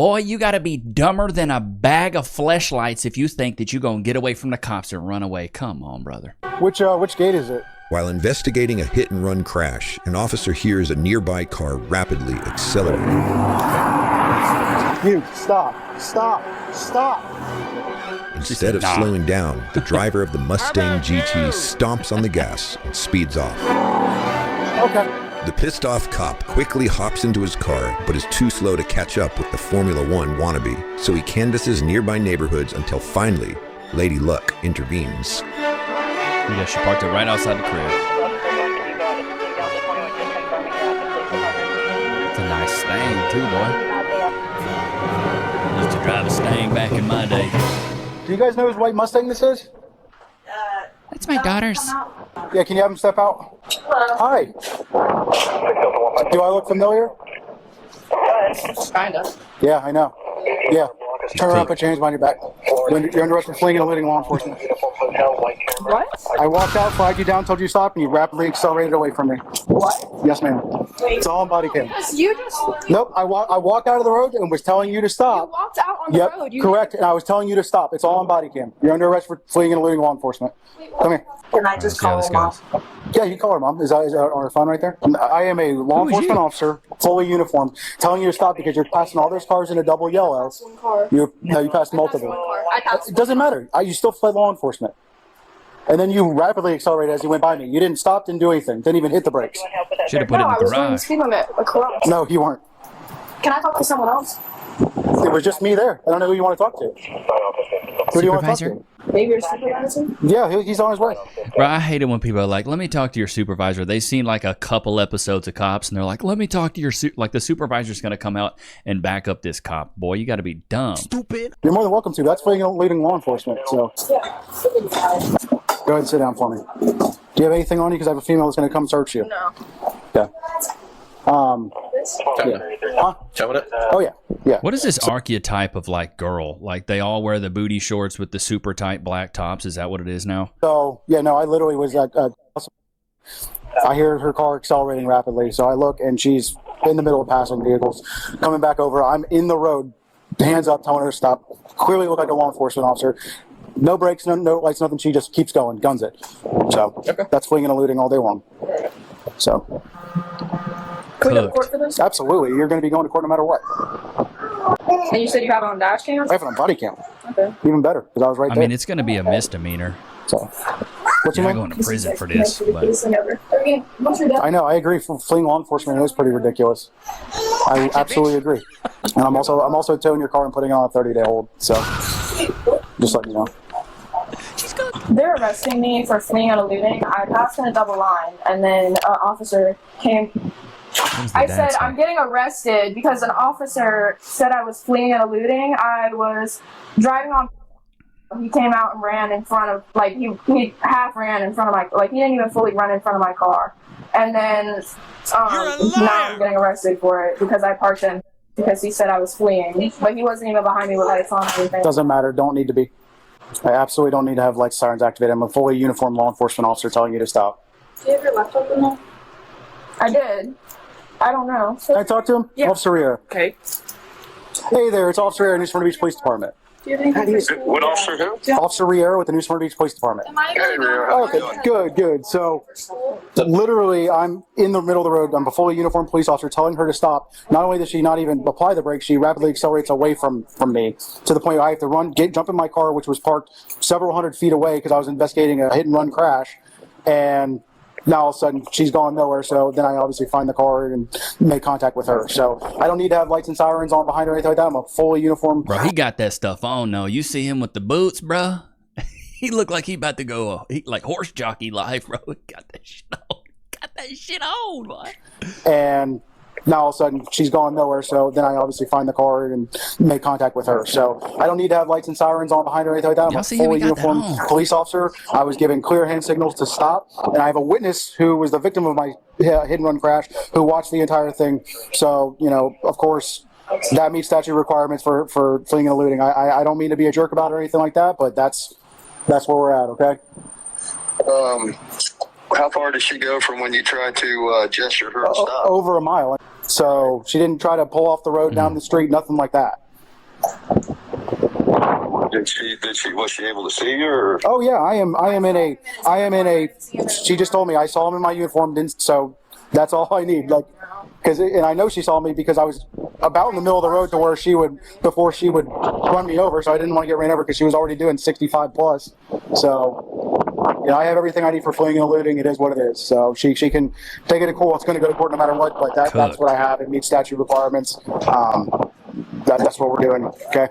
Boy, you got to be dumber than a bag of fleshlights if you think that you're going to get away from the cops and run away. Come on, brother. Which gate is it? While investigating a hit-and-run crash, an officer hears a nearby car rapidly accelerating. You, stop. Instead of slowing down, the driver of the Mustang GT stomps on the gas and speeds off. Okay. The pissed-off cop quickly hops into his car, but is too slow to catch up with the Formula One wannabe, so he canvasses nearby neighborhoods until finally, Lady Luck intervenes. Yeah, she parked it right outside the crib. It's a nice Stang, too, boy. Used to drive a Stang back in my day. Do you guys know whose white Mustang this is? That's my daughter's. Yeah, can you have him step out? Hi. Do I look familiar? Kinda. Yeah, I know. Yeah. Turn around, put your hands behind your back. You're under arrest for fleeing and eluding law enforcement. What? I walked out, flagged you down, told you to stop, and you rapidly accelerated away from me. What? Yes, ma'am. It's all on body cam. You just... Nope, I walked out of the road and was telling you to stop. You walked out on the road. Yep, correct, and I was telling you to stop. It's all on body cam. You're under arrest for fleeing and eluding law enforcement. Come here. Can I just call her mom? Yeah, you call her mom. Is that on her phone right there? I am a law enforcement officer, fully uniformed, telling you to stop because you're passing all those cars in a double yellow. You passed multiple. It doesn't matter. You still fled law enforcement. And then you rapidly accelerated as you went by me. You didn't stop, didn't do anything, didn't even hit the brakes. Should have put it in the I was doing the garage. speed limit. No, you weren't. Can I talk to someone else? It was just me there. I don't know who you want to talk to. Who do you want to talk to? Maybe your supervisor? Yeah, he's on his way. Bro, I hate it when people are like, let me talk to your supervisor. They've seen like a couple episodes of Cops, and they're like, let me talk to your like the supervisor's going to come out and back up this cop. Boy, you got to be dumb. Stupid. You're more than welcome to. That's fleeing and eluding law enforcement. So go ahead and sit down for me. Do you have anything on you? Because I have a female that's going to come search you. No. Okay. Yeah. Huh? Oh, yeah. What is this archetype of like girl? Like they all wear the booty shorts with the super tight black tops. Is that what it is now? So, yeah, no, I literally was I hear her car accelerating rapidly. So I look and she's in the middle of passing vehicles, coming back over. I'm in the road, hands up, telling her to stop. Clearly look like a law enforcement officer. No brakes, no lights, nothing. She just keeps going, guns it. So that's fleeing and eluding all day long. So. Can we go to court for this? Absolutely. You're going to be going to court no matter what. And you said you have it on dash cam? I have it on body cam. Okay. Even better, because I was right there. I mean, it's going to be a misdemeanor. So, what's You're your not name? going to prison for this. But I know. I agree. Fleeing law enforcement is pretty ridiculous. I absolutely agree. And I'm also towing your car and putting it on a 30-day hold. So, just letting you know. They're arresting me for fleeing and eluding. I passed in a double line, and then an officer came. I said, I'm getting arrested because an officer said I was fleeing and eluding. I was driving on. He came out and ran in front of, like, he half ran in front of my, like, he didn't even fully run in front of my car. And then now I'm getting arrested for it because I parked in because he said I was fleeing. But he wasn't even behind me with lights on or anything. Doesn't matter. Don't need to be. I absolutely don't need to have lights, sirens activated. I'm a fully uniformed law enforcement officer telling you to stop. Do you have your laptop in there? I did. I don't know. Can I talk to him? Yeah. Officer Riera. Okay. Hey there, it's Officer Riera, New Smyrna Beach Police Department. Do you have anything for school? What officer who? Officer Riera with the New Smyrna Beach Police Department. Am I Hey, Riera, how you Okay, good. So, literally, I'm in the middle of the road. I'm a fully uniformed police officer telling her to stop. Not only does she not even apply the brakes, she rapidly accelerates away from me to the point where I have to jump in my car, which was parked several hundred feet away because I was investigating a hit-and-run crash. And now all of a sudden she's gone nowhere, so then I obviously find the car and make contact with her. So I don't need to have lights and sirens on behind her or anything like that. I'm a fully uniformed. bro, he got that stuff on. No, you see him with the boots, bro. He looked like he about to go like horse jockey life, bro. He got that shit on. Got that shit on, boy. And now all of a sudden she's gone nowhere, so then I obviously find the car and make contact with her. So I don't need to have lights and sirens on behind her or anything like that. I'm Y'all a see him? fully He got that uniformed on. police officer. I was given clear hand signals to stop, and I have a witness who was the victim of my hit and run crash who watched the entire thing. So, of course, that meets statute requirements for fleeing and eluding. I don't mean to be a jerk about it or anything like that, but that's where we're at, okay? How far did she go from when you tried to gesture her to stop? Over a mile. So she didn't try to pull off the road down the street, nothing like that. Was she able to see you? Or? Oh yeah, I am in a. She just told me I saw him in my uniform, so that's all I need. Like, and I know she saw me because I was about in the middle of the road to where before she would run me over, so I didn't want to get ran over because she was already doing 65 plus. So, I have everything I need for fleeing and eluding. It is what it is. So she can take it to court. It's going to go to court no matter what. But that's what I have. It meets statute requirements. That's what we're doing. Okay.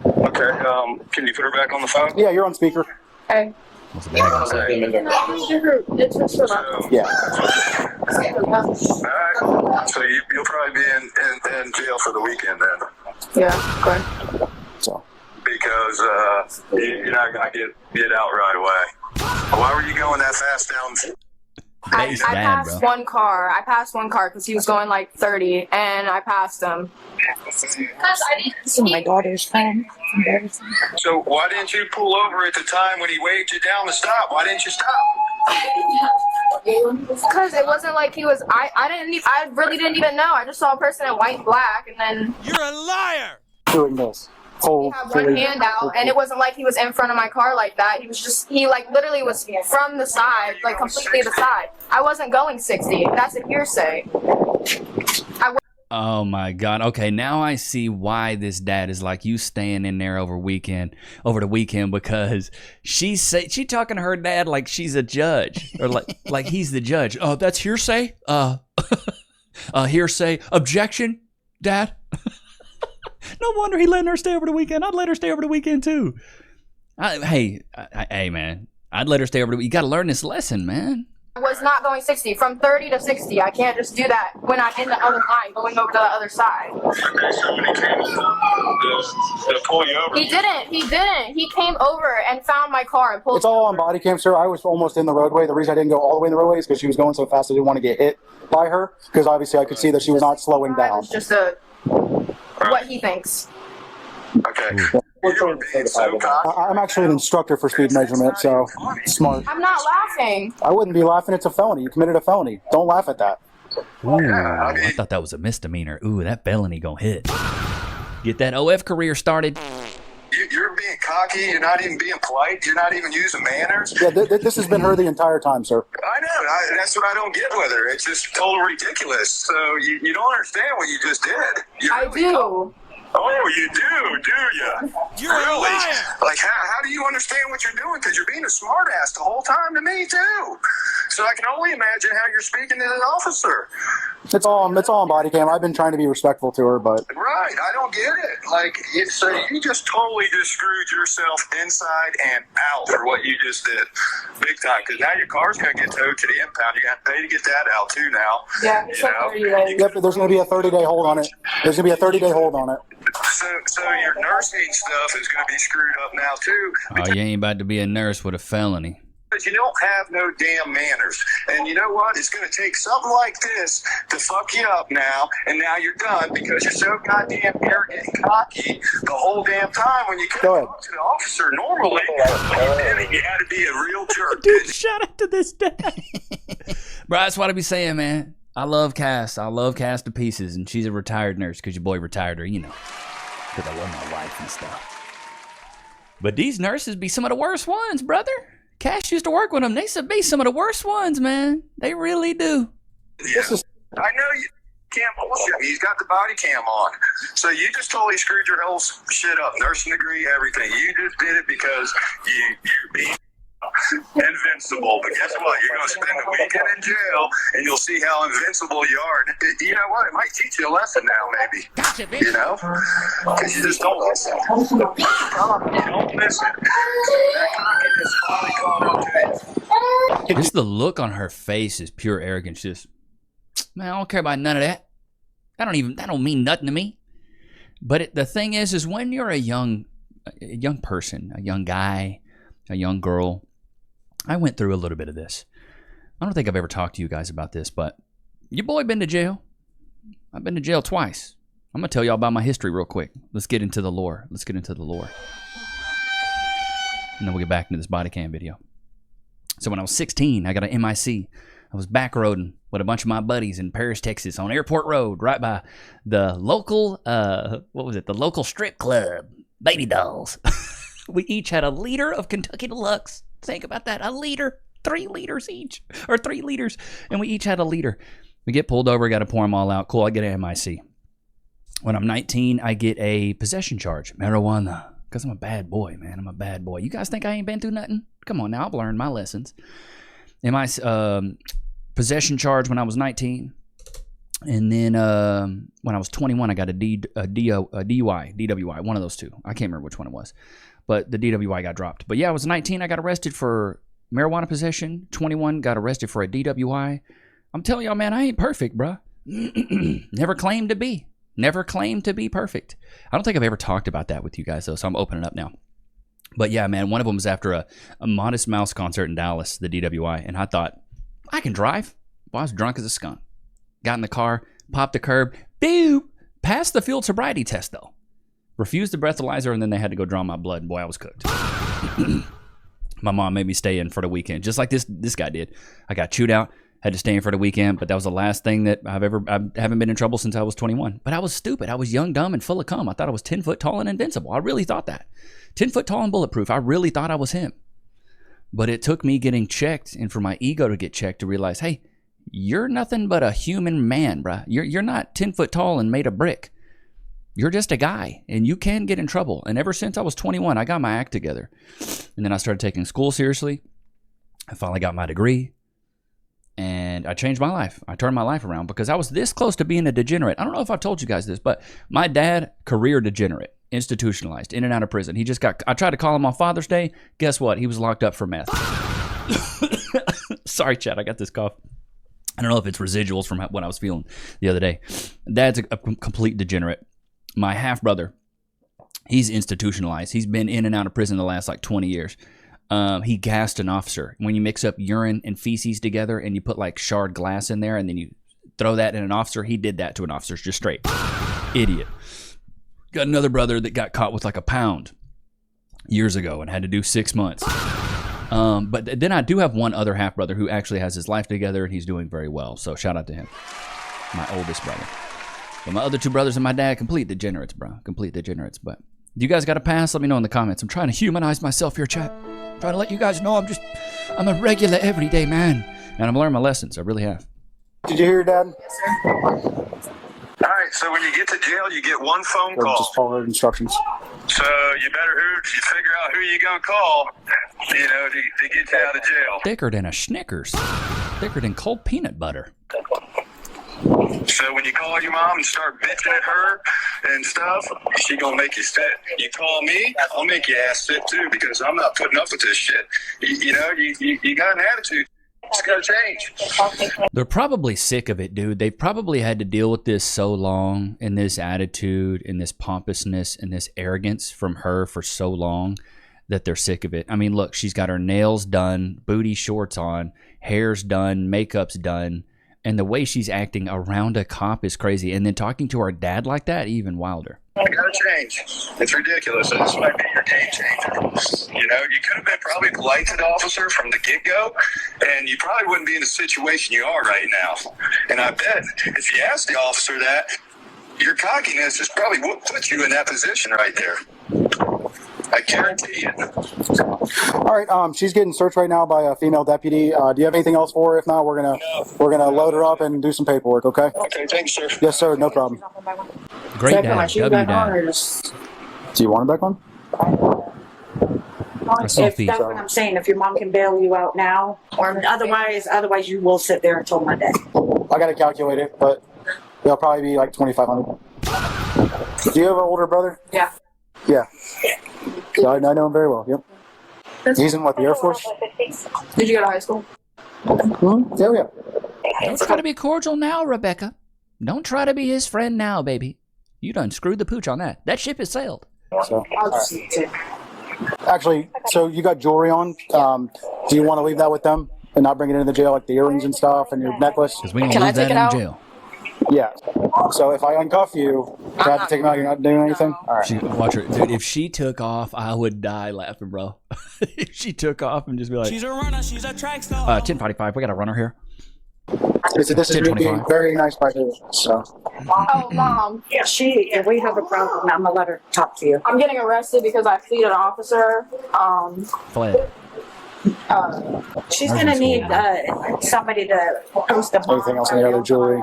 Okay. Can you put her back on the phone? Yeah, you're on speaker. Hey. What's the bag gonna say? Yeah. Alright. So you'll probably be in jail for the weekend then. Yeah, good. So. Because you're not going to get out right away. Why were you going that fast down? I passed one car. I passed one car because he was going like 30, and I passed him. This is my daughter's friend. So why didn't you pull over at the time when he waved you down to stop? Why didn't you stop? Because it wasn't like he was. I really didn't even know. I just saw a person in white and black, and then You're a liar. Doing this. he had one hand out, and it wasn't like he was in front of my car like that. He like literally was from the side, like completely the side. I wasn't going 60. That's a hearsay. Oh my God. Okay, now I see why this dad is like, you staying in there over the weekend, because she talking to her dad like she's a judge, or like he's the judge. Oh, that's hearsay? Hearsay. Objection, Dad? No wonder he letting her stay over the weekend. I'd let her stay over the weekend too. Hey, man, I'd let her stay over the weekend. You got to learn this lesson, man. I was not going 60. From 30 to 60, I can't just do that when I'm in the other line going over to the other side. Okay, so when he came to pull you over. He didn't. He came over and found my car and pulled. It's all on body cam, sir. I was almost in the roadway. The reason I didn't go all the way in the roadway is because she was going so fast I didn't want to get hit by her, because obviously I could see that she was not slowing down. It's just what he thinks. Okay. You're being so cocky. I'm actually an instructor for speed measurement, so smart. I'm not laughing. I wouldn't be laughing. It's a felony. You committed a felony. Don't laugh at that. Ooh, I thought that was a misdemeanor. Ooh, that felony gonna hit. Get that OF career started. You're being cocky. You're not even being polite. You're not even using manners. Yeah, this has been her the entire time, sir. I know. That's what I don't get with her. It's just totally ridiculous. So you don't understand what you just did. I do. Oh, you do you? You're a liar. Like, how do you understand what you're doing? Because you're being a smartass the whole time to me, too. So I can only imagine how you're speaking to an officer. It's all on body cam. I've been trying to be respectful to her, but... Right, I don't get it. Like, so you just totally just screwed yourself inside and out for what you just did. Big time. Because now your car's going to get towed to the impound. You're going to pay to get that out, too, now. Yeah, it's like 30 days. Yep, there's going to be a 30-day hold on it. There's going to be a 30-day hold on it. So your nursing stuff is going to be screwed up now, too. Oh, you ain't about to be a nurse with a felony. But you don't have no damn manners. And you know what? It's going to take something like this to fuck you up now, and now you're done because you're so goddamn arrogant and cocky the whole damn time when you come talk to the officer. Normally, when you did it, you had to be a real jerk. Dude, shout out to this dad. Bro, that's what I be saying, man. I love Cass. I love Cass to pieces, and she's a retired nurse because your boy retired her, you know, because I love my wife and stuff. But these nurses be some of the worst ones, brother. Cash used to work with them. They should be some of the worst ones, man. They really do. Yeah. I know you can't bullshit me. He's got the body cam on. So you just totally screwed your whole shit up. Nursing degree, everything. You just did it because you're being invincible. But guess what? You're going to spend the weekend in jail, and you'll see how invincible you are. You know what? It might teach you a lesson now, maybe. Gotcha, bitch. You know? Because you just don't listen. You don't listen. That cockiness finally caught up to you. Just the look on her face is pure arrogance. Just, man, I don't care about none of that. That don't mean nothing to me. But the thing is when you're a young person, a young guy, a young girl, I went through a little bit of this. I don't think I've ever talked to you guys about this, but your boy been to jail. I've been to jail twice. I'm going to tell y'all about my history real quick. Let's get into the lore. And then we'll get back into this body cam video. So when I was 16, I got an MIC. I I was back roading with a bunch of my buddies in Paris, Texas, on Airport Road, right by the local, the local strip club, Baby Dolls. We each had a liter of Kentucky Deluxe. Think about that, a liter, 3 liters each, or 3 liters, and we each had a liter. We get pulled over, got to pour them all out. Cool, I get an MIC. When I'm 19, I get a possession charge, marijuana, because I'm a bad boy, man. I'm a bad boy. You guys think I ain't been through nothing? Come on now, I've learned my lessons. And my possession charge when I was 19, and then when I was 21, I got a DUI, one of those two. I can't remember which one it was, but the DWI got dropped. But yeah, I was 19, I got arrested for marijuana possession. 21, got arrested for a DWI. I'm telling y'all, man, I ain't perfect, bruh. Never claimed to be. Never claimed to be perfect. I don't think I've ever talked about that with you guys, though, so I'm opening up now. But yeah, man, one of them was after a Modest Mouse concert in Dallas, the DWI, and I thought, I can drive. Well, I was drunk as a skunk. Got in the car, popped the curb, boop, passed the field sobriety test, though. Refused the breathalyzer, and then they had to go draw my blood, and boy, I was cooked. My mom made me stay in for the weekend, just like this guy did. I got chewed out. Had to stay in for the weekend, but that was the last thing that I haven't been in trouble since I was 21. But I was stupid. I was young, dumb, and full of cum. I thought I was 10 foot tall and invincible. I really thought that. 10 foot tall and bulletproof. I really thought I was him. But it took me getting checked and for my ego to get checked to realize, hey, you're nothing but a human man, bruh. You're not 10 foot tall and made of brick. You're just a guy, and you can get in trouble. And ever since I was 21, I got my act together. And then I started taking school seriously. I finally got my degree. And I changed my life. I turned my life around because I was this close to being a degenerate. I don't know if I've told you guys this, but my dad, career degenerate, institutionalized, in and out of prison. I tried to call him on Father's Day. Guess what? He was locked up for meth. Sorry, Chad, I got this cough. I don't know if it's residuals from what I was feeling the other day. Dad's a complete degenerate. My half-brother, he's institutionalized. He's been in and out of prison the last 20 years. He gassed an officer. When you mix up urine and feces together and you put shard glass in there and then you throw that in an officer, he did that to an officer just straight. Idiot. Got another brother that got caught with a pound years ago and had to do 6 months. But then I do have one other half brother who actually has his life together and he's doing very well. So shout out to him. My oldest brother. But my other 2 brothers and my dad, complete degenerates, bro. Complete degenerates. But you guys got a pass? Let me know in the comments. I'm trying to humanize myself here, chat. Trying to let you guys know I'm a regular everyday man. And I'm learning my lessons. I really have. Did you hear your dad? Yes, sir. All right, so when you get to jail, you get one phone call. Just follow the instructions. So you figure out who you're going to call, to get you out of jail. Thicker than a Snickers. Thicker than cold peanut butter. So when you call your mom and start bitching at her and stuff, she gonna make you sit. You call me, I'll make your ass sit too because I'm not putting up with this shit. You got an attitude. It's gonna change. They're probably sick of it, dude. They've probably had to deal with this so long and this attitude and this pompousness and this arrogance from her for so long that they're sick of it. I mean, look, she's got her nails done, booty shorts on, hair's done, makeup's done. And the way she's acting around a cop is crazy. And then talking to her dad like that, even wilder. You gotta change. It's ridiculous. This might be your game changer. You could have been probably polite to the officer from the get-go, and you probably wouldn't be in the situation you are right now. And I bet if you asked the officer that, your cockiness is probably what put you in that position right there. I guarantee you. All right, she's getting searched right now by a female deputy. Do you have anything else for her? If not, we're gonna load her up and do some paperwork. Okay. Okay, thanks, sir. Yes, sir. No problem. Great dad. W dad. Do you want her back on? If that's what I'm saying, if your mom can bail you out now, or otherwise you will sit there until Monday. I gotta calculate it, but it'll probably be $2,500. Do you have an older brother? Yeah. Yeah. Yeah, I know him very well. Yep. He's in the Air Force? Did you go to high school? Yeah. Don't try to be cordial now, Rebecca. Don't try to be his friend now, baby. You done screwed the pooch on that. That ship has sailed. So, actually, so you got jewelry on. Do you want to leave that with them and not bring it into the jail, like the earrings and stuff and your necklace? Because we can leave that in jail. Yeah. So if I uncuff you, do I have to take them out? You're not doing anything? All right. Watch her. Dude, if she took off, I would die laughing, bro. If she took off and just be like, she's a runner, she's a track star. 10:45, we got a runner here. This is being very nice by her. So. Oh, Mom. Yeah, if we have a problem, I'm gonna let her talk to you. I'm getting arrested because I fleed an officer. Fled. She's gonna need somebody to post a bond. Anything else in the other jewelry?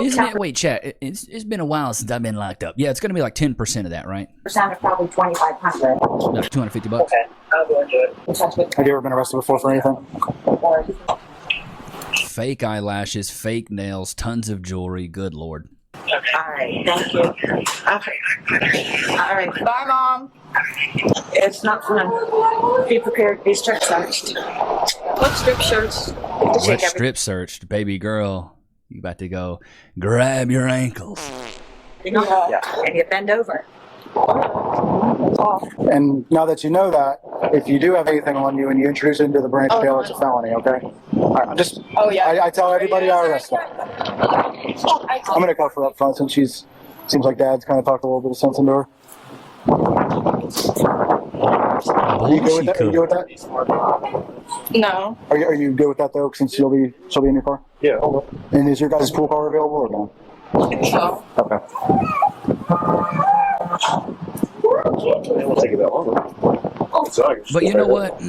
Isn't it? Wait, chat. It's been a while since I've been locked up. Yeah, it's gonna be like 10% of that, right? Percent of probably $2,500. Like $250. Okay, I'll go into it. Have you ever been arrested before for anything? Fake eyelashes, fake nails, tons of jewelry. Good Lord. All right, thank you. Okay. All right. Bye, Mom. It's not fun. Be prepared to be strip searched. What strip shirts? What strip searched, baby girl? You about to go grab your ankles. Yeah. And you bend over. And now that you know that, if you do have anything on you and you introduce it into the branch jail, it's a felony, okay? All right, I tell everybody I arrest them. I'm going to cuff her up front since seems like Dad's kind of talked a little bit of sense into her. Are you good with that? Are you good with that? No. Are you good with that though? Since she'll be in your car. Yeah. And is your guys' pool car available or no? No. Okay. It won't take you that long. But you know what?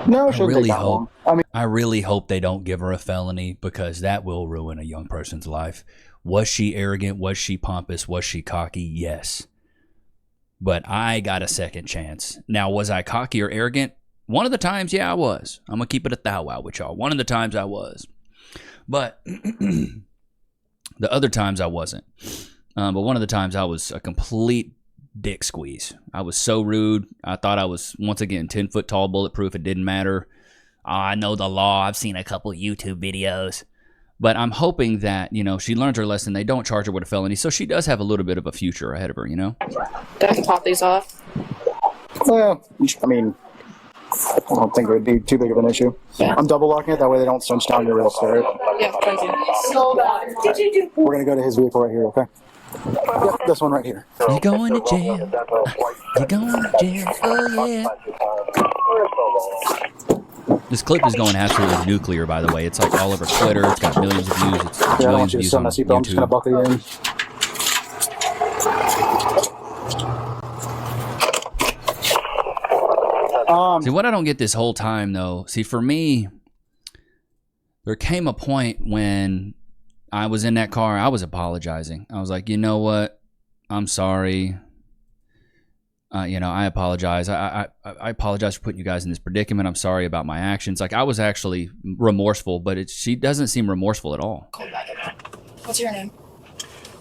No, it shouldn't take that long. I really hope they don't give her a felony because that will ruin a young person's life. Was she arrogant? Was she pompous? Was she cocky? Yes. But I got a second chance. Now, was I cocky or arrogant? One of the times, yeah, I was. I'm going to keep it a thou wow with y'all. One of the times I was. But the other times I wasn't. But one of the times I was a complete dick squeeze. I was so rude. I thought I was, once again, 10 foot tall, bulletproof. It didn't matter. I know the law. I've seen a couple YouTube videos. But I'm hoping that, she learns her lesson. They don't charge her with a felony. So she does have a little bit of a future ahead of her, Do I have to pop these off? Well, I mean, I don't think it would be too big of an issue. Yeah. I'm double locking it. That way they don't cinch down your real estate. Yeah, thank you. We're going to go to his vehicle right here, okay? Yep, this one right here. You going to jail. You going to jail. Oh, yeah. This clip is going absolutely nuclear, by the way. It's like all over Twitter. It's got millions of views. It's I don't want you to sit on that seatbelt. I'm just going to buckle you in. See, what I don't get this whole time, though, for me, there came a point when I was in that car, I was apologizing. I was like, you know what? I'm sorry. I apologize. I apologize for putting you guys in this predicament. I'm sorry about my actions. Like, I was actually remorseful, but she doesn't seem remorseful at all. What's your name?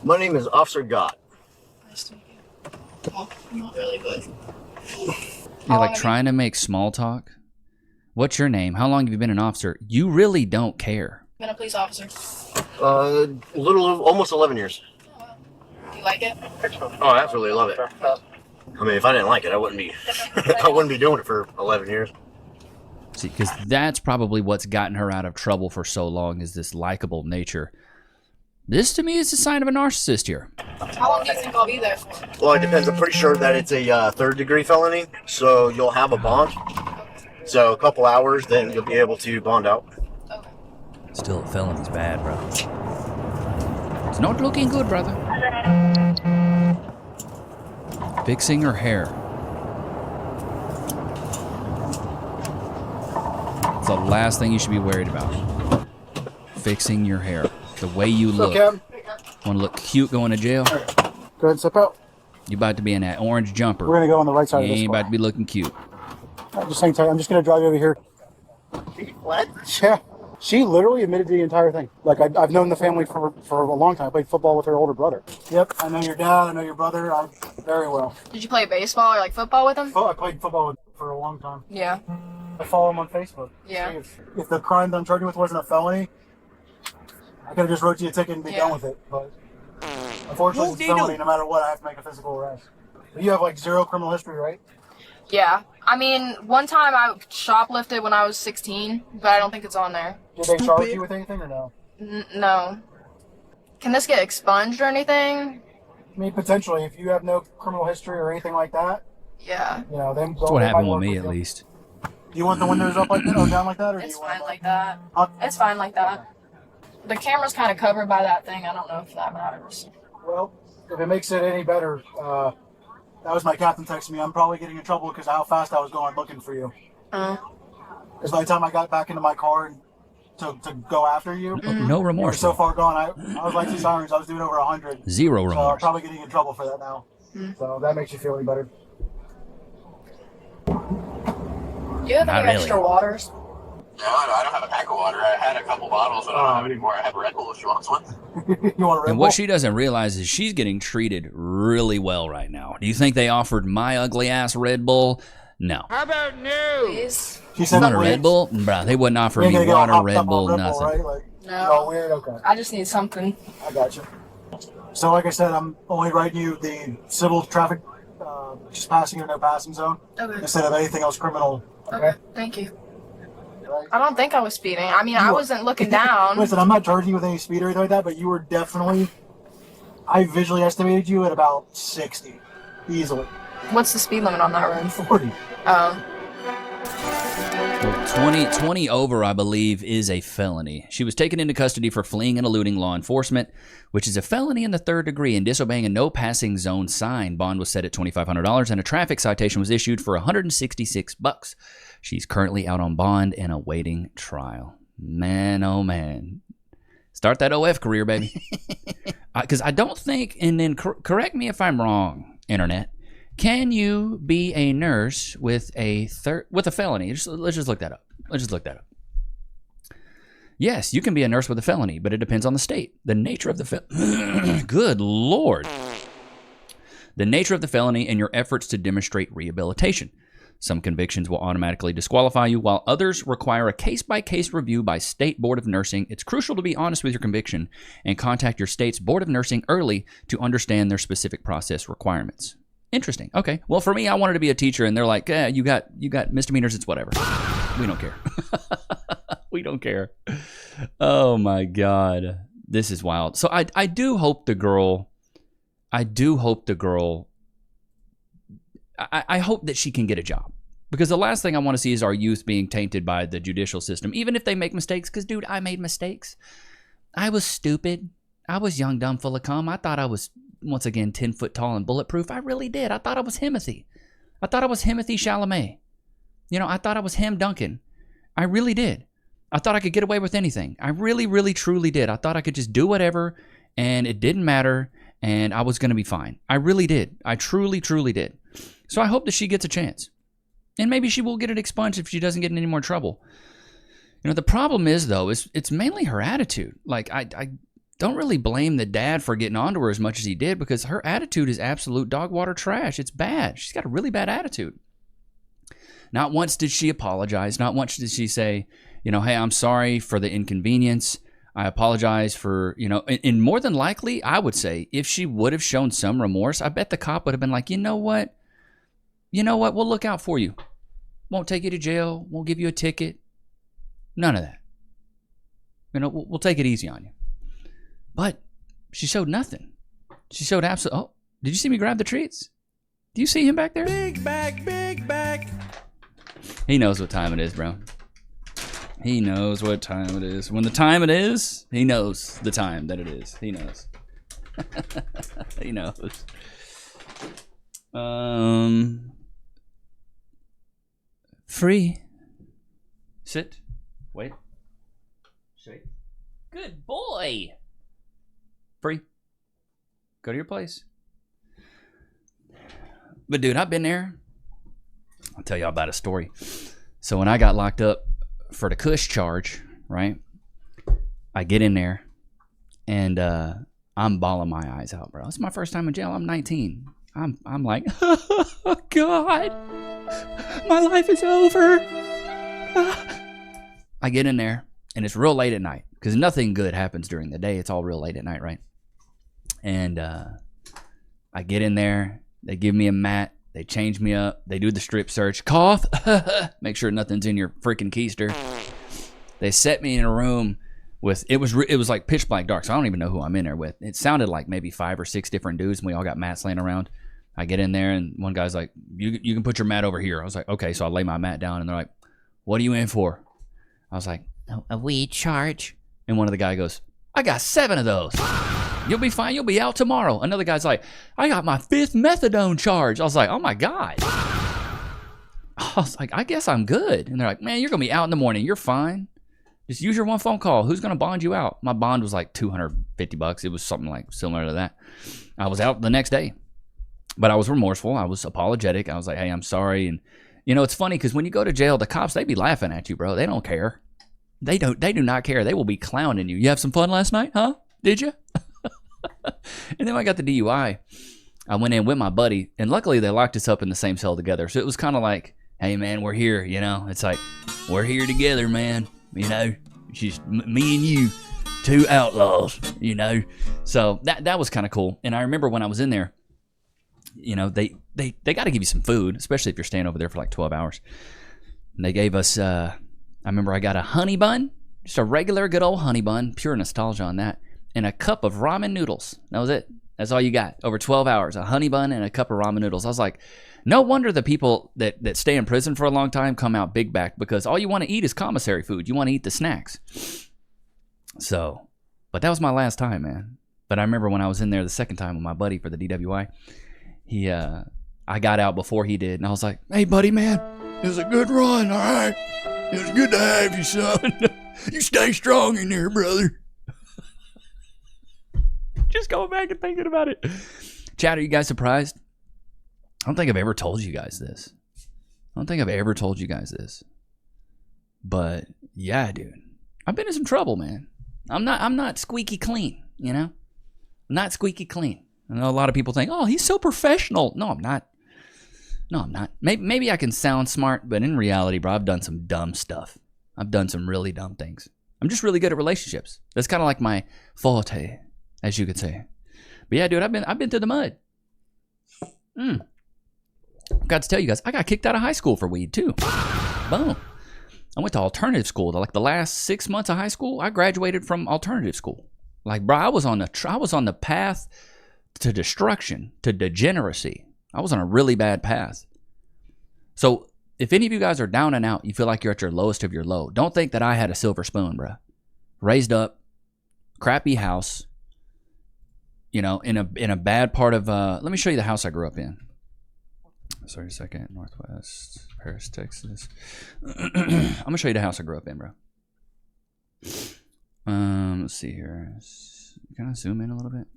My name is Officer Gott. Nice to meet you. Oh, not really, but... You're like trying to make small talk? What's your name? How long have you been an officer? You really don't care. Been a police officer. Almost 11 years. Oh, wow. Do you like it? Oh, I absolutely love it. I mean, if I didn't like it, I wouldn't be doing it for 11 years. See, because that's probably what's gotten her out of trouble for so long is this likable nature. This, to me, is a sign of a narcissist here. How long do you think I'll be there for? Well, it depends. I'm pretty sure that it's a third-degree felony, so you'll have a bond. So a couple hours, then you'll be able to bond out. Okay. Still, a felony's bad, bro. It's not looking good, brother. Fixing her hair. It's the last thing you should be worried about. Fixing your hair. The way you look. Want to look cute going to jail? Right. Go ahead and step out. You about to be in that orange jumper. We're going to go on the right side of this You ain't car. about to be looking cute. I'm just saying, I'm just going to drive you over here. What? Yeah. She literally admitted to the entire thing. Like, I've known the family for a long time. I played football with her older brother. Yep, I know your dad. I know your brother. Very well. Did you play baseball or like football with him? Oh, I played football with him for a long time. Yeah. I follow him on Facebook. Yeah. If the crime that I'm charged with wasn't a felony, I could have just wrote you a ticket and be done with it. But unfortunately, it's a felony. No matter what, I have to make a physical arrest. But you have like zero criminal history, right? Yeah. I mean, one time I shoplifted when I was 16, but I don't think it's on there. Did they charge you with anything or no? No. Can this get expunged or anything? I mean, potentially. If you have no criminal history or anything like that. Yeah. You know, then That's what happened with me, at least. Do you want the windows up like that or down like that? Or It's do you want fine like that. Huh? It's fine like that. The camera's kind of covered by that thing. I don't know if that matters. Well, if it makes it any better, that was my captain texting me. I'm probably getting in trouble because of how fast I was going looking for you. Because by the time I got back into my car and to go after you, No remorse. you were so far gone. I was like 2 sirens. I was doing over 100. Zero So I'm remorse. probably getting in trouble for that now. So that makes you feel any better. Do you have Not any really. extra waters? No, I don't have a pack of water. I had a couple bottles, but I don't have any more. I have Red Bull if you want one. You want a Red And Bull? what she doesn't realize is she's getting treated really well right now. Do you think they offered my ugly ass Red Bull? No. How about new? Please? She You said want a it Red weird. Bull? Bruh, they wouldn't offer You ain't me gonna get all water, hopped Red up on Bull, Red nothing. right? Like, No. all weird? Okay. I just need something. I got you. So like I said, I'm only writing you the civil traffic, just passing or no passing zone, Okay. instead of anything else criminal. Okay. Thank you. Right? I don't think I was speeding. I mean, I wasn't looking down. Listen, I'm not charging you with any speed or anything like that, but you were definitely, I visually estimated you at about 60, easily. What's the speed limit on that road? 40. Oh. Well, 20 over, I believe, is a felony. She was taken into custody for fleeing and eluding law enforcement, which is a felony in the 3rd degree, and disobeying a no passing zone sign. Bond was set at $2,500, and a traffic citation was issued for $166. She's currently out on bond and awaiting trial. Man, oh man. Start that OF career, baby. Because I don't think, and then correct me if I'm wrong, Internet. Can you be a nurse with a felony? Let's just look that up. Yes, you can be a nurse with a felony, but it depends on the state. The nature of the Good Lord. The nature of the felony and your efforts to demonstrate rehabilitation. Some convictions will automatically disqualify you, while others require a case-by-case review by State Board of Nursing. It's crucial to be honest with your conviction and contact your state's Board of Nursing early to understand their specific process requirements. Interesting. Okay. Well, for me, I wanted to be a teacher, and they're like, you got misdemeanors. It's whatever. We don't care. We don't care. Oh my God, this is wild. So I do hope the girl. I hope that she can get a job, because the last thing I want to see is our youth being tainted by the judicial system, even if they make mistakes. Because, dude, I made mistakes. I was stupid. I was young, dumb, full of cum. I thought I was, once again, 10 foot tall and bulletproof. I really did. I thought I was Himothy. I thought I was Himothy Chalamet. I thought I was Ham Duncan. I really did. I thought I could get away with anything. I really, really, truly did. I thought I could just do whatever, and it didn't matter, and I was going to be fine. I really did. I truly, truly did. So I hope that she gets a chance. And maybe she will get it expunged if she doesn't get in any more trouble. The problem is, though, it's mainly her attitude. Like, I don't really blame the dad for getting onto her as much as he did, because her attitude is absolute dog water trash. It's bad. She's got a really bad attitude. Not once did she apologize. Not once did she say, hey, I'm sorry for the inconvenience. I apologize for, and more than likely, I would say, if she would have shown some remorse, I bet the cop would have been like, you know what, we'll look out for you. Won't take you to jail. Won't give you a ticket. None of that. We'll take it easy on you. But she showed nothing. She showed absolute. Oh, did you see me grab the treats? Do you see him back there? Big bag, big bag. He knows what time it is, bro. He knows what time it is. When the time it is, he knows the time that it is. He knows. He knows. Free. Sit. Wait. Shake. Good boy. Free. Go to your place. But dude, I've been there. I'll tell y'all about a story. So when I got locked up for the Kush charge, right? I get in there and I'm bawling my eyes out, bro. It's my first time in jail. I'm 19. I'm like, oh God, my life is over. I get in there and it's real late at night, because nothing good happens during the day. It's all real late at night, right? And I get in there. They give me a mat. They change me up. They do the strip search. Cough. Make sure nothing's in your freaking keister. They set me in a room with, it was like pitch black dark, so I don't even know who I'm in there with. It sounded like maybe 5 or 6 different dudes, and we all got mats laying around. I get in there, and one guy's like, you can put your mat over here. I was like, okay. So I lay my mat down, and they're like, what are you in for? I was like, a weed charge. And one of the guy goes, I got 7 of those. You'll be fine. You'll be out tomorrow. Another guy's like, I got my 5th methadone charge. I was like, oh my God. I was like, I guess I'm good. And they're like, man, you're going to be out in the morning. You're fine. Just use your one phone call. Who's going to bond you out? My bond was like $250. It was something like similar to that. I was out the next day, but I was remorseful. I was apologetic. I was like, hey, I'm sorry. And you know, it's funny because when you go to jail, the cops, they be laughing at you, bro. They don't care. They do not care. They will be clowning you. You have some fun last night, huh? Did you? And then when I got the DUI, I went in with my buddy, and luckily they locked us up in the same cell together. So it was kind of like, hey, man, we're here, you know? It's like, we're here together, man. You know, it's just me and you, 2 outlaws, you know? So that was kind of cool. And I remember when I was in there, you know, they got to give you some food, especially if you're staying over there for like 12 hours. And they gave us, I remember I got a honey bun, just a regular good old honey bun, pure nostalgia on that, and a cup of ramen noodles. That was it. That's all you got. Over 12 hours, a honey bun and a cup of ramen noodles. I was like, no wonder the people that stay in prison for a long time come out big back, because all you want to eat is commissary food. You want to eat the snacks. So, but that was my last time, man. But I remember when I was in there the second time with my buddy for the DWI, I got out before he did, and I was like, hey, buddy, man, it was a good run, all right? It was good to have you, son. You stay strong in there, brother. Just going back and thinking about it. Chad, are you guys surprised? I don't think I've ever told you guys this. But yeah, dude, I've been in some trouble, man. I'm not squeaky clean, you know? I'm not squeaky clean. I know a lot of people think, oh, he's so professional. No, I'm not. Maybe I can sound smart, but in reality, bro, I've done some dumb stuff. I've done some really dumb things. I'm just really good at relationships. That's kind of like my forte, as you could say. But yeah, dude, I've been through the mud. Got to tell you guys, I got kicked out of high school for weed too. Boom. I went to alternative school. Like the last 6 months of high school, I graduated from alternative school. Like, bro, I was on the path to destruction, to degeneracy. I was on a really bad path. So if any of you guys are down and out, you feel like you're at your lowest of your low, don't think that I had a silver spoon, bro. Raised up, crappy house, you know, in a bad part of, let me show you the house I grew up in. Sorry a second, Northwest, Paris, Texas. I'm going to show you the house I grew up in, bro. Let's see here. Can I zoom in a little bit?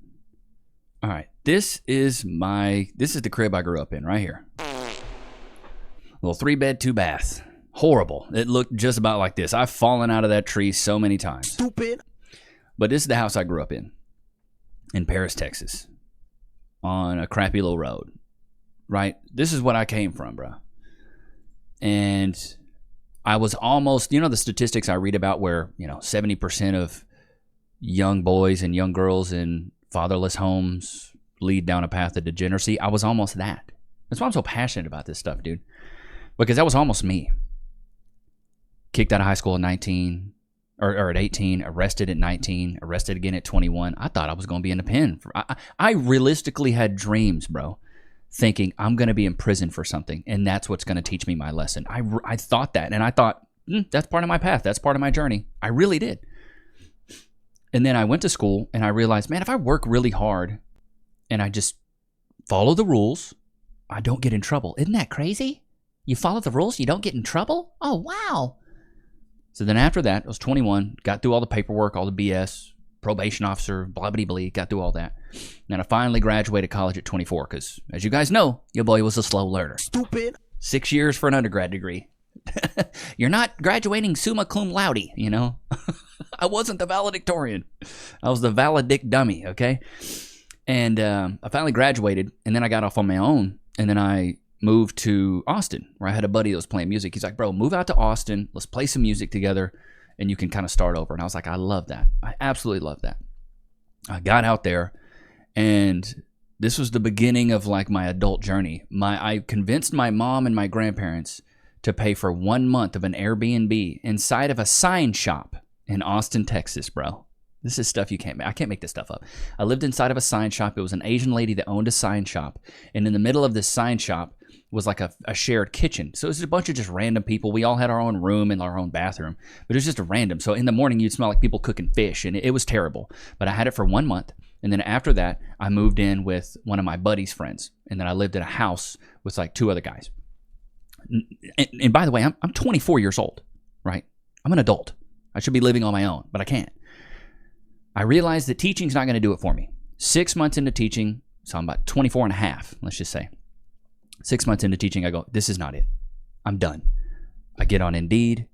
All right, this is the crib I grew up in right here. Little 3-bed, 2-bath. Horrible. It looked just about like this. I've fallen out of that tree so many times. Stupid. But this is the house I grew up in Paris, Texas, on a crappy little road. Right? This is what I came from, bro. And I was almost, you know, the statistics I read about where, you know, 70% of young boys and young girls in fatherless homes lead down a path of degeneracy. I was almost that. That's why I'm so passionate about this stuff, dude. Because that was almost me. Kicked out of high school at 19, or at 18, arrested at 19, arrested again at 21. I thought I was going to be in the pen. I realistically had dreams, bro, thinking I'm going to be in prison for something, and that's what's going to teach me my lesson. I thought that, and I thought, that's part of my path. That's part of my journey. I really did. And then I went to school, and I realized, man, if I work really hard and I just follow the rules, I don't get in trouble. Isn't that crazy? You follow the rules, you don't get in trouble? Oh, wow. So then after that, I was 21, got through all the paperwork, all the BS, probation officer, blah, blah, blah, got through all that. And I finally graduated college at 24 because, as you guys know, your boy was a slow learner. Stupid. 6 years for an undergrad degree. You're not graduating summa cum laude, you know? I wasn't the valedictorian. I was the valedict dummy, okay? And I finally graduated, and then I got off on my own, and then I moved to Austin, where I had a buddy that was playing music. He's like, bro, move out to Austin. Let's play some music together, and you can kind of start over. And I was like, I love that. I absolutely love that. I got out there, and this was the beginning of like my adult journey. I convinced my mom and my grandparents to pay for 1 month of an Airbnb inside of a sign shop in Austin, Texas, bro. This is stuff I can't make this stuff up. I lived inside of a sign shop. It was an Asian lady that owned a sign shop. And in the middle of this sign shop was like a shared kitchen. So it was a bunch of just random people. We all had our own room and our own bathroom, but it was just a random. So in the morning, you'd smell like people cooking fish, and it was terrible. But I had it for 1 month. And then after that, I moved in with one of my buddy's friends. And then I lived in a house with like 2 other guys. And by the way, I'm 24 years old, right? I'm an adult. I should be living on my own, but I can't. I realized that teaching's not going to do it for me. 6 months into teaching, so I'm about 24 and a half, let's just say. 6 months into teaching, I go, this is not it. I'm done. I get on Indeed,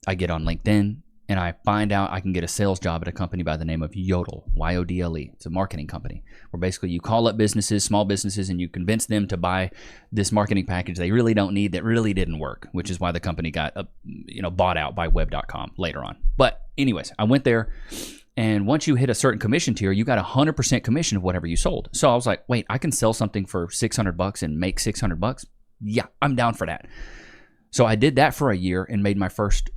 I get on LinkedIn, and I find out I can get a sales job at a company by the name of Yodel, Y-O-D-L-E. It's a marketing company where basically you call up businesses, small businesses, and you convince them to buy this marketing package they really don't need that really didn't work, which is why the company got bought out by web.com later on. But anyways, I went there. And once you hit a certain commission tier, you got 100% commission of whatever you sold. So I was like, wait, I can sell something for $600 and make $600? Yeah, I'm down for that. So I did that for a year and made my first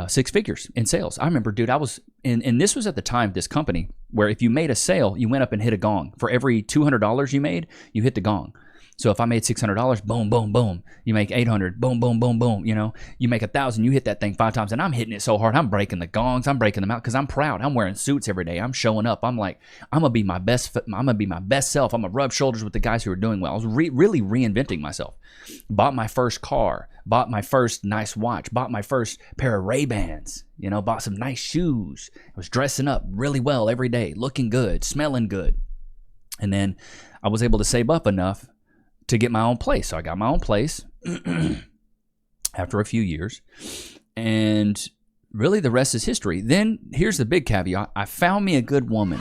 6 figures in sales. I remember, dude, I was and this was at the time, this company, where if you made a sale, you went up and hit a gong. For every $200 you made, you hit the gong. So if I made $600, boom, boom, boom. You make $800, boom, boom, boom, boom. You make $1,000, you hit that thing 5 times, and I'm hitting it so hard. I'm breaking the gongs, I'm breaking them out because I'm proud. I'm wearing suits every day. I'm showing up. I'm like, I'm gonna be my best. I'm gonna be my best self. I'm gonna rub shoulders with the guys who are doing well. I was really reinventing myself. Bought my first car. Bought my first nice watch. Bought my first pair of Ray-Bans. Bought some nice shoes. I was dressing up really well every day, looking good, smelling good, and then I was able to save up enough to get my own place. So I got my own place after a few years, and really the rest is history. Then here's the big caveat. I found me a good woman.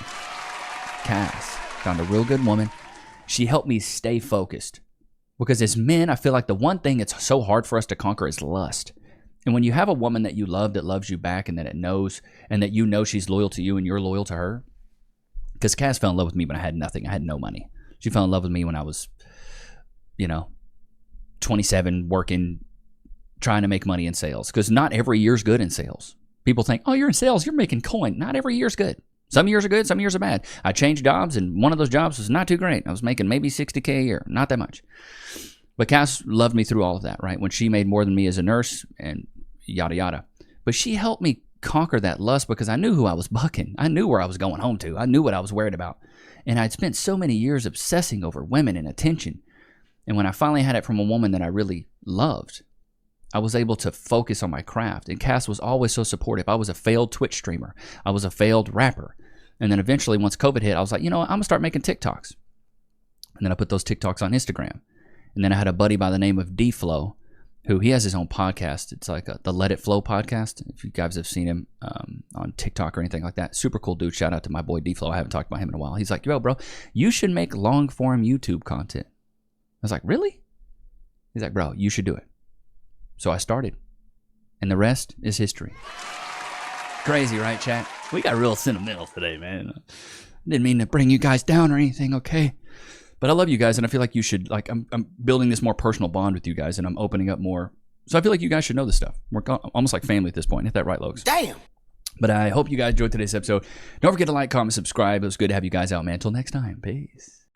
Cass. Found a real good woman. She helped me stay focused, because as men, I feel like the one thing that's so hard for us to conquer is lust. And when you have a woman that you love, that loves you back, and that it knows, and that she's loyal to you and you're loyal to her, because Cass fell in love with me when I had nothing. I had no money. She fell in love with me when I was 27, working, trying to make money in sales, because not every year's good in sales. People think, oh, you're in sales, you're making coin. Not every year's good. Some years are good, some years are bad. I changed jobs, and one of those jobs was not too great. I was making maybe $60K a year, not that much. But Cass loved me through all of that, right? When she made more than me as a nurse and yada, yada. But she helped me conquer that lust, because I knew who I was bucking. I knew where I was going home to. I knew what I was worried about. And I'd spent so many years obsessing over women and attention. And when I finally had it from a woman that I really loved, I was able to focus on my craft. And Cass was always so supportive. I was a failed Twitch streamer. I was a failed rapper. And then eventually, once COVID hit, I was like, I'm going to start making TikToks. And then I put those TikToks on Instagram. And then I had a buddy by the name of D-Flow, who he has his own podcast. It's like the Let It Flow podcast. If you guys have seen him on TikTok or anything like that. Super cool dude. Shout out to my boy D-Flow. I haven't talked about him in a while. He's like, yo, bro, you should make long form YouTube content. I was like, really? He's like, bro, you should do it. So I started. And the rest is history. Crazy, right, chat? We got real sentimental today, man. Didn't mean to bring you guys down or anything, okay? But I love you guys, and I feel like you should, I'm building this more personal bond with you guys, and I'm opening up more. So I feel like you guys should know this stuff. We're almost like family at this point. Hit that right, Lokes? Damn! But I hope you guys enjoyed today's episode. Don't forget to like, comment, subscribe. It was good to have you guys out, man. Until next time, peace.